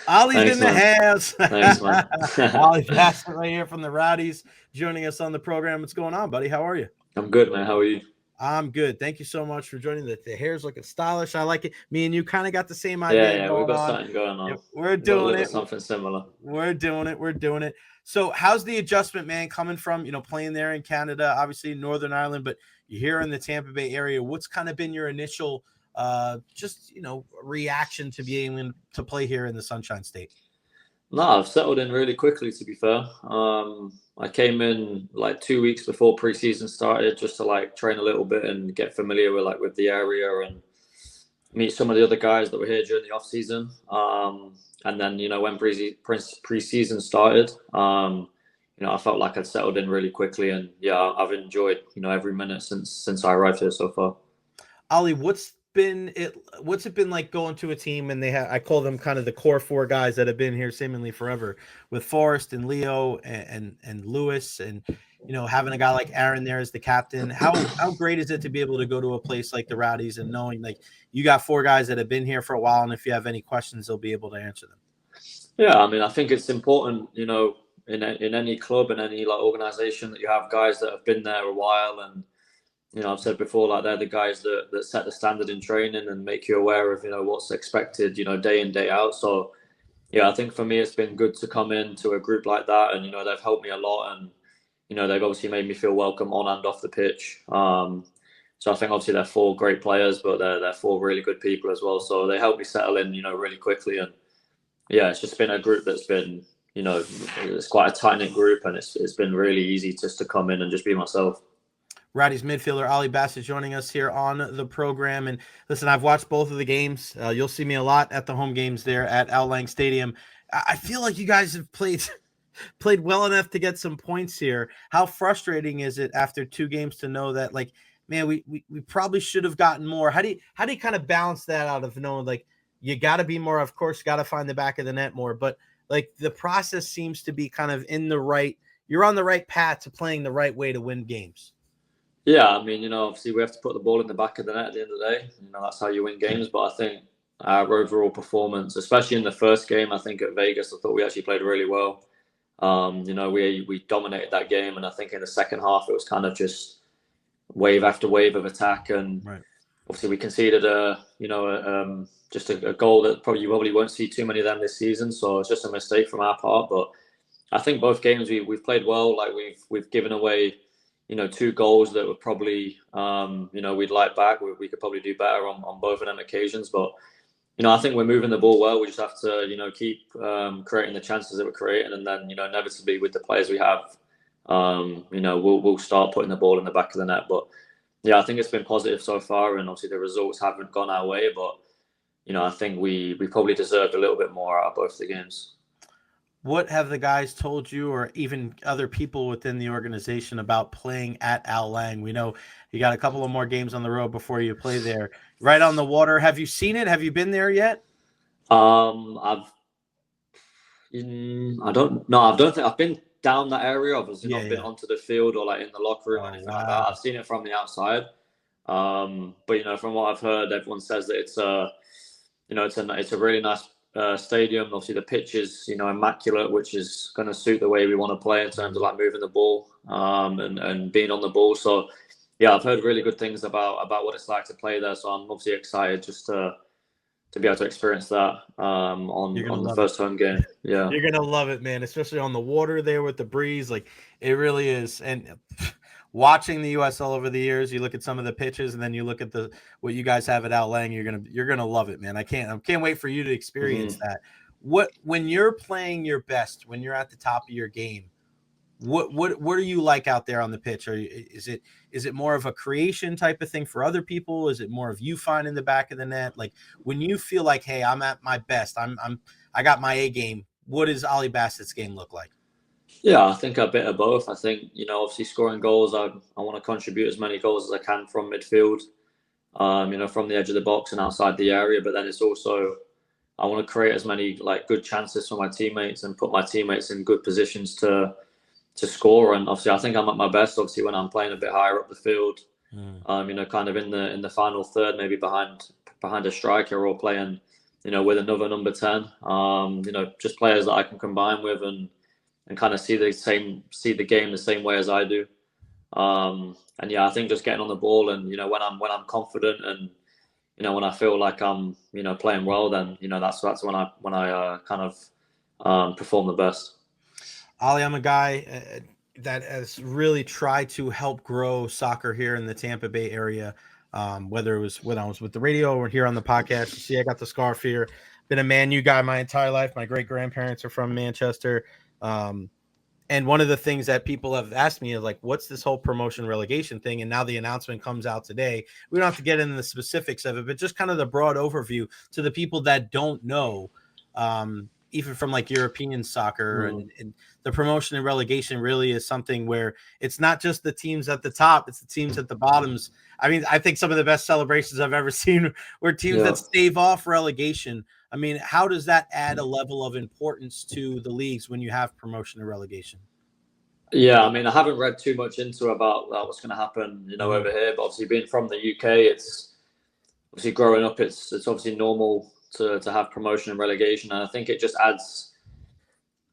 Ollie's Thanks, in the man. house. Thanks, man. Ollie Bassett right here from the Rowdies joining us on the program. What's going on, buddy? How are you? I'm good, man. How are you? I'm good. Thank you so much for joining. The hair's looking stylish. I like it. Me and you kind of got the same Yeah, idea yeah, we've going got on. something going Yep, on. we're We've got a doing little it. something similar. We're doing it. We're doing it. So, how's the adjustment, man, coming from, playing there in Canada, obviously Northern Ireland, but you're here in the Tampa Bay area. What's kind of been your initial, reaction to being able to play here in the Sunshine State? No, I've settled in really quickly, to be fair. I came in like 2 weeks before preseason started just to like train a little bit and get familiar with the area and meet some of the other guys that were here during the off season. And then when preseason started, I felt like I'd settled in really quickly, and yeah, I've enjoyed every minute since I arrived here so far. Ollie, what's it been like going to a team and I call them kind of the core four guys that have been here seemingly forever with Forrest and Leo and Lewis and having a guy like Aaron there as the captain. How great is it to be able to go to a place like the Rowdies and knowing like you got four guys that have been here for a while, and if you have any questions, they'll be able to answer them. Yeah, I mean, I think it's important, in any club and any like organization that you have guys that have been there a while. And I've said before, like they're the guys that set the standard in training and make you aware of what's expected day in, day out. So yeah, I think for me it's been good to come into a group like that, and they've helped me a lot, and they've obviously made me feel welcome on and off the pitch. So I think obviously they're four great players, but they're four really good people as well. So they helped me settle in really quickly. And yeah, it's just been a group that's been it's quite a tight knit group, and it's been really easy just to come in and just be myself. Rowdies midfielder Ollie Bassett joining us here on the program. And listen, I've watched both of the games. You'll see me a lot at the home games there at Al Lang Stadium. I feel like you guys have played well enough to get some points here. How frustrating is it after two games to know that, like, man, we probably should have gotten more? How do you kind of balance that out of knowing like you got to be more? Of course, you got to find the back of the net more, but like the process seems to be kind of you're on the right path to playing the right way to win games. Yeah, I mean, obviously we have to put the ball in the back of the net at the end of the day. That's how you win games. But I think our overall performance, especially in the first game, I think at Vegas, I thought we actually played really well. We dominated that game, and I think in the second half it was kind of just wave after wave of attack, and right. Obviously we conceded just a goal that you probably won't see too many of them this season. So it's just a mistake from our part. But I think both games we've played well. Like we've given away two goals that were probably, we'd like back. We could probably do better on both of them occasions. But, I think we're moving the ball well. We just have to, keep creating the chances that we're creating. And then, inevitably with the players we have, we'll start putting the ball in the back of the net. But, yeah, I think it's been positive so far. And obviously the results haven't gone our way. But, I think we probably deserved a little bit more out of both the games. What have the guys told you, or even other people within the organization, about playing at Al Lang? We know you got a couple of more games on the road before you play there, right on the water. Have you seen it? Have you been there yet? I don't know. I don't think I've been down that area. Obviously, not been onto the field or like in the locker room or anything like that. I've seen it from the outside. But from what I've heard, everyone says that it's a really nice stadium. Obviously the pitch is immaculate, which is going to suit the way we want to play in terms of like moving the ball and being on the ball. So yeah, I've heard really good things about what it's like to play there. So I'm obviously excited just to be able to experience that on the first home game. Yeah, you're gonna love it, man, especially on the water there with the breeze. Like it really is. And watching the U.S. all over the years, you look at some of the pitches, and then you look at what you guys have at Al Lang. You're gonna love it, man. I can't wait for you to experience that. When you're playing your best, when you're at the top of your game, what are you like out there on the pitch? Is it more of a creation type of thing for other people? Is it more of you finding the back of the net? Like when you feel like, hey, I'm at my best, I got my A game. What does Ollie Bassett's game look like? Yeah, I think a bit of both. I think, obviously scoring goals, I want to contribute as many goals as I can from midfield, from the edge of the box and outside the area. But then it's also, I want to create as many like good chances for my teammates and put my teammates in good positions to score. And obviously I think I'm at my best, obviously, when I'm playing a bit higher up the field, kind of in the final third, maybe behind a striker, or playing with another number 10. Just players that I can combine with and kind of see the game the same way as I do. And yeah, I think just getting on the ball and when I'm confident and when I feel like I'm playing well, then that's when I kind of perform the best. Ollie, I'm a guy that has really tried to help grow soccer here in the Tampa Bay area. Whether it was when I was with the radio or here on the podcast, you see, I got the scarf here. Been a Man U guy my entire life. My great grandparents are from Manchester. And one of the things that people have asked me is like, what's this whole promotion relegation thing? And now the announcement comes out today. We don't have to get into the specifics of it, but just kind of the broad overview to the people that don't know, even from like European soccer and the promotion and relegation really is something where it's not just the teams at the top, it's the teams at the bottoms. I mean, I think some of the best celebrations I've ever seen were teams that stave off relegation. I mean, how does that add a level of importance to the leagues when you have promotion and relegation? Yeah, I mean, I haven't read too much into about what's going to happen, over here. But obviously, being from the UK, it's obviously growing up. It's obviously normal to have promotion and relegation, and I think it just adds.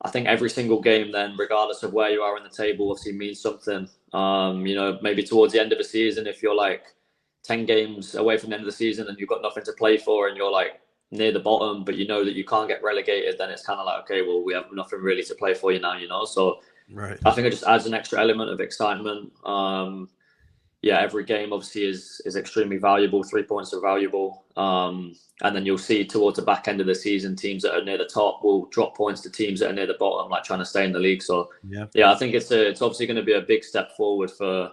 I think every single game, then, regardless of where you are in the table, obviously means something. Maybe towards the end of the season, if you're like 10 games away from the end of the season and you've got nothing to play for, and you're like near the bottom, but you know that you can't get relegated, then it's kind of like, okay, well, we have nothing really to play for you now. So. Right. I think it just adds an extra element of excitement. Every game obviously is extremely valuable. 3 points are valuable. And then you'll see towards the back end of the season, teams that are near the top will drop points to teams that are near the bottom, like trying to stay in the league. So I think it's obviously going to be a big step forward for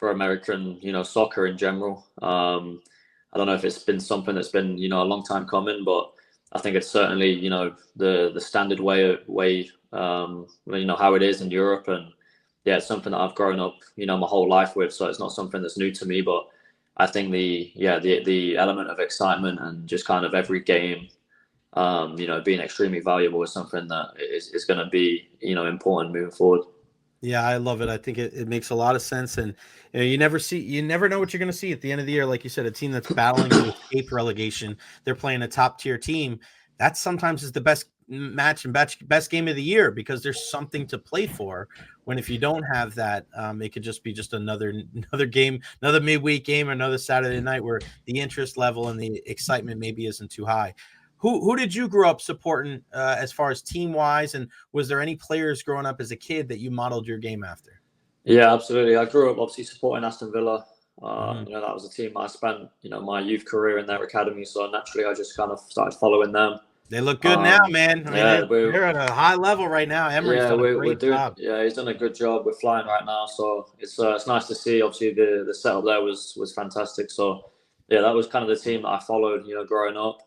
American, soccer in general. I don't know if it's been something that's been, a long time coming, but I think it's certainly, the standard way how it is in Europe. And yeah, it's something that I've grown up, my whole life with. So it's not something that's new to me, but I think the element of excitement and just kind of every game, being extremely valuable is something that is going to be, important moving forward. Yeah, I love it. I think it makes a lot of sense. And you never know what you're going to see at the end of the year. Like you said, a team that's battling to escape relegation, they're playing a top tier team. That sometimes is the best match and best game of the year because there's something to play for. When if you don't have that, it could just be just another game, another midweek game, or another Saturday night where the interest level and the excitement maybe isn't too high. Who did you grow up supporting as far as team wise, and was there any players growing up as a kid that you modeled your game after? Yeah, absolutely. I grew up obviously supporting Aston Villa. That was a team I spent my youth career in their academy, so naturally I just kind of started following them. They look good now, man. I mean, they're at a high level right now. Emery's done a great job. Yeah, he's done a good job. We're flying right now, so it's nice to see. Obviously, the setup there was fantastic. So yeah, that was kind of the team that I followed, growing up.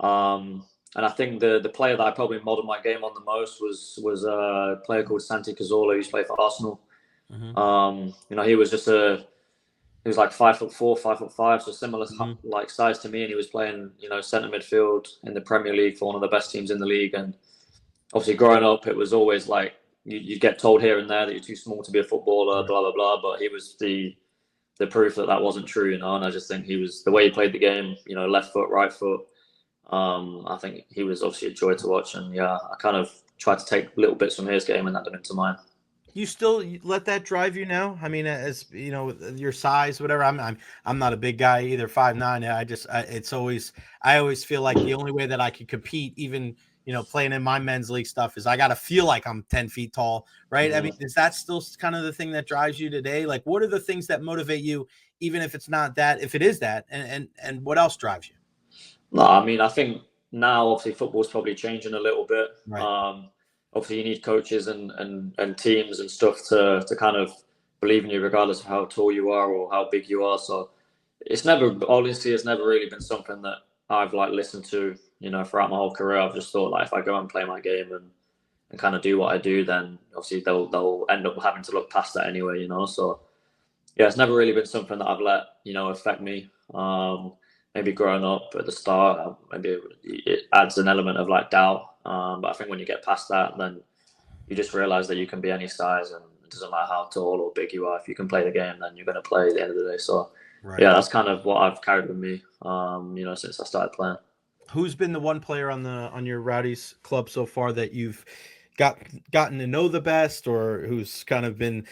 And I think the player that I probably modeled my game on the most was a player called Santi Cazorla, who's played for Arsenal. He was he was like 5'4", 5'5", so similar like size to me, and he was playing centre midfield in the Premier League for one of the best teams in the league. And obviously, growing up, it was always like you get told here and there that you're too small to be a footballer, blah blah blah. But he was the proof that wasn't true, And I just think he was the way he played the game, left foot, right foot. I think he was obviously a joy to watch, and I kind of tried to take little bits from his game and add them into mine. You still let that drive you now? I mean, as you know, your size, whatever. I'm not a big guy either, 5'9". I always feel like the only way that I could compete, even playing in my men's league stuff, is I got to feel like I'm 10 feet tall, right? I mean, is that still kind of the thing that drives you today? Like, what are the things that motivate you, even if it's not that, if it is that, and what else drives you? No, I mean, I think now obviously football's probably changing a little bit. Right. Obviously, you need coaches and teams and stuff to kind of believe in you, regardless of how tall you are or how big you are. So it's never really been something that I've listened to, throughout my whole career. I've just thought if I go and play my game and kind of do what I do, then obviously they'll end up having to look past that anyway, So yeah, it's never really been something that I've let affect me. Maybe growing up at the start, maybe it adds an element of doubt. But I think when you get past that, then you just realize that you can be any size, and it doesn't matter how tall or big you are. If you can play the game, then you're going to play at the end of the day. So, right. Yeah, that's kind of what I've carried with me, since I started playing. Who's been the one player on your Rowdies club so far that you've gotten to know the best, or who's kind of been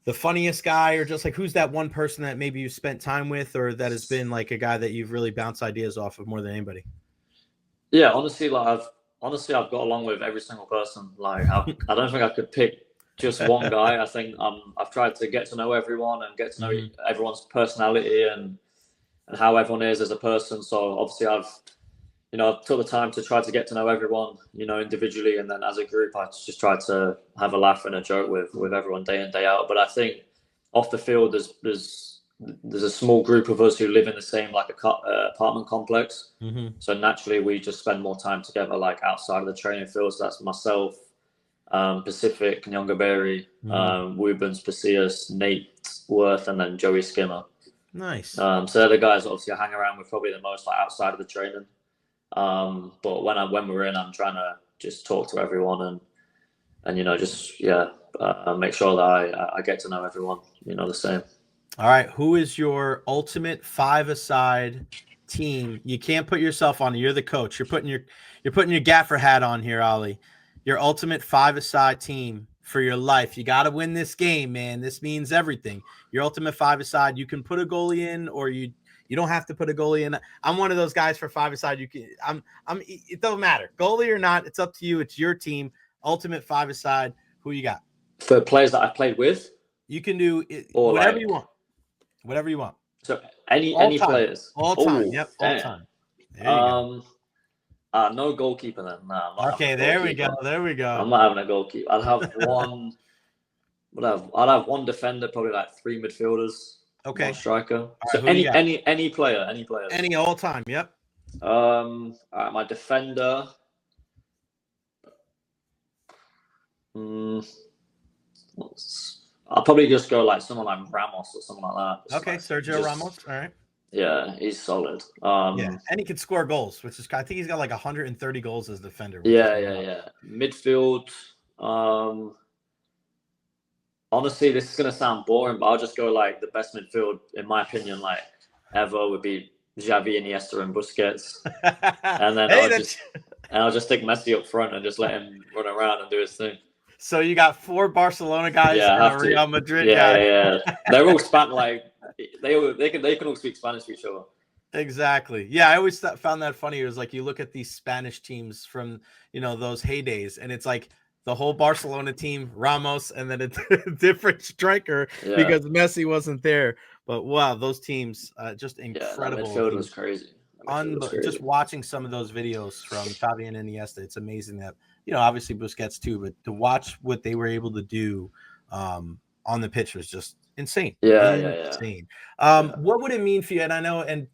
the funniest guy, or just like who's that one person that maybe you spent time with, or that has been like a guy that you've really bounced ideas off of more than anybody? Yeah, I've got along with every single person. Like I don't think I could pick just one guy. I think I've tried to get to know everyone and get to know everyone's personality and how everyone is as a person. So obviously I've took the time to try to get to know everyone, individually, and then as a group, I just try to have a laugh and a joke with everyone day in day out. But I think off the field, there's a small group of us who live in the same like apartment complex. Mm-hmm. So naturally, we just spend more time together, like outside of the training field. So that's myself, Pacific, Nyongaberi, Wubens, Pacius, Nate Worth, and then Joey Skimmer. Nice. So they're the guys obviously I hang around with probably the most, like outside of the training. But when we're in, I'm trying to just talk to everyone and just make sure that I get to know everyone, the same. All right, who is your ultimate five-a-side team? You can't put yourself on it. You're the coach. You're putting your gaffer hat on here, Ollie. Your ultimate five-a-side team for your life. You got to win this game, man. This means everything. Your ultimate five-a-side. You can put a goalie in, or you don't have to put a goalie in. I'm one of those guys for five-a-side. It doesn't matter, goalie or not. It's up to you. It's your team. Ultimate five-a-side. Who you got? For players that I've played with, you can do whatever you want. Whatever you want. So any players, all time. Yep, all time. There you go. No goalkeeper then. Nah. Okay, there we go. There we go. I'm not having a goalkeeper. I'll have one. I'll have one defender, probably like three midfielders. Okay. One striker. All so right, any player. Any all time. Yep. All right, my defender. I'll probably just go like someone like Ramos or something like that. Okay, Sergio Ramos. All right. Yeah, he's solid. Yeah, and he can score goals, which is I think he's got like 130 goals as defender. Yeah. Midfield. Honestly, this is gonna sound boring, but I'll just go like the best midfield in my opinion, like ever, would be Xavi, Iniesta, and Busquets. And then I'll just stick Messi up front and just let him run around and do his thing. So you got 4 Barcelona guys and a Real Madrid guy. Yeah. They're all like they can all speak Spanish to each other. Exactly. Yeah, I always found that funny. It was like you look at these Spanish teams from those heydays, and it's like the whole Barcelona team, Ramos, and then a different striker because Messi wasn't there. But wow, those teams just incredible. Yeah, midfield was crazy. Just watching some of those videos from Xavi and Iniesta, it's amazing that obviously Busquets too, but to watch what they were able to do on the pitch was just insane. Insane. What would it mean for you? And I know, and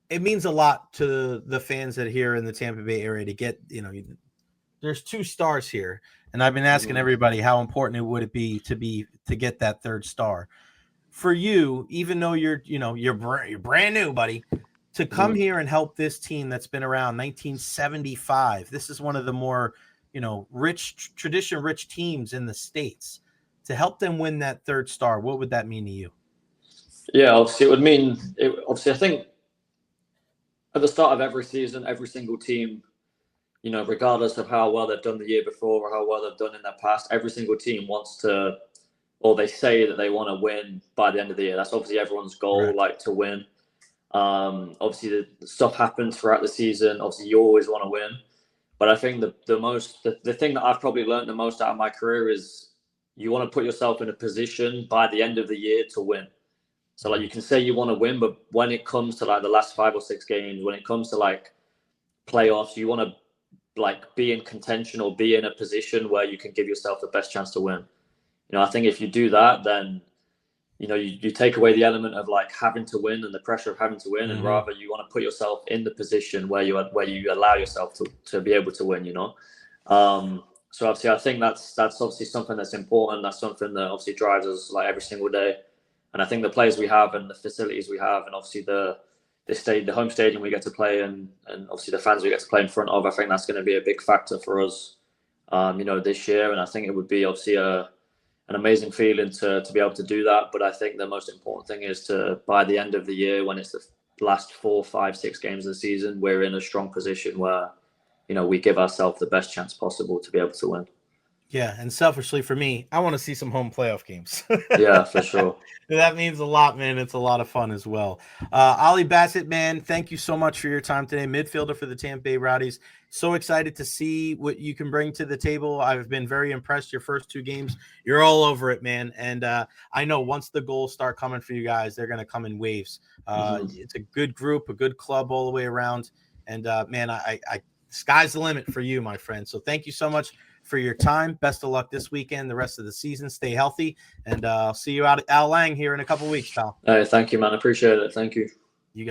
it means a lot to the fans that are here in the Tampa Bay area to get, there's 2 stars here, and I've been asking everybody how important it would be to get that 3rd star for you, even though you're brand new, buddy. To come here and help this team that's been around 1975. This is one of the more, tradition-rich teams in the States. To help them win that 3rd star, what would that mean to you? Yeah, obviously it would mean. Obviously, I think at the start of every season, every single team, regardless of how well they've done the year before or how well they've done in their past, every single team wants to, or they say that they want to win by the end of the year. That's obviously everyone's goal, right, like to win. Obviously the stuff happens throughout the season. Obviously you always want to win, but I think the thing that I've probably learned the most out of my career is you want to put yourself in a position by the end of the year to win. So like you can say you want to win, but when it comes to like the last 5 or 6 games, when it comes to like playoffs, you want to like be in contention or be in a position where you can give yourself the best chance to win. I think if you do that, then you take away the element of like having to win and the pressure of having to win, and rather you want to put yourself in the position where you allow yourself to be able to win. So obviously I think that's obviously something that's important. That's something that obviously drives us like every single day. And I think the players we have and the facilities we have, and obviously the home stadium we get to play and obviously the fans we get to play in front of, I think that's going to be a big factor for us, this year. And I think it would be obviously an amazing feeling to be able to do that. But I think the most important thing is to, by the end of the year, when it's last 4, 5, 6 games of the season, we're in a strong position where, you know, we give ourselves the best chance possible to be able to win. Yeah, and selfishly for me, I want to see some home playoff games. Yeah, for sure. That means a lot, man. It's a lot of fun as well. Ollie Bassett, man, thank you so much for your time today. Midfielder for the Tampa Bay Rowdies. So excited to see what you can bring to the table. I've been very impressed your first 2 games. You're all over it, man. And I know once the goals start coming for you guys, they're going to come in waves. It's a good group, a good club all the way around. And, man, I sky's the limit for you, my friend. So thank you so much for your time. Best of luck this weekend, the rest of the season. Stay healthy, and I'll see you out at Al Lang here in a couple weeks, pal. Hey, thank you, man. Appreciate it. Thank you.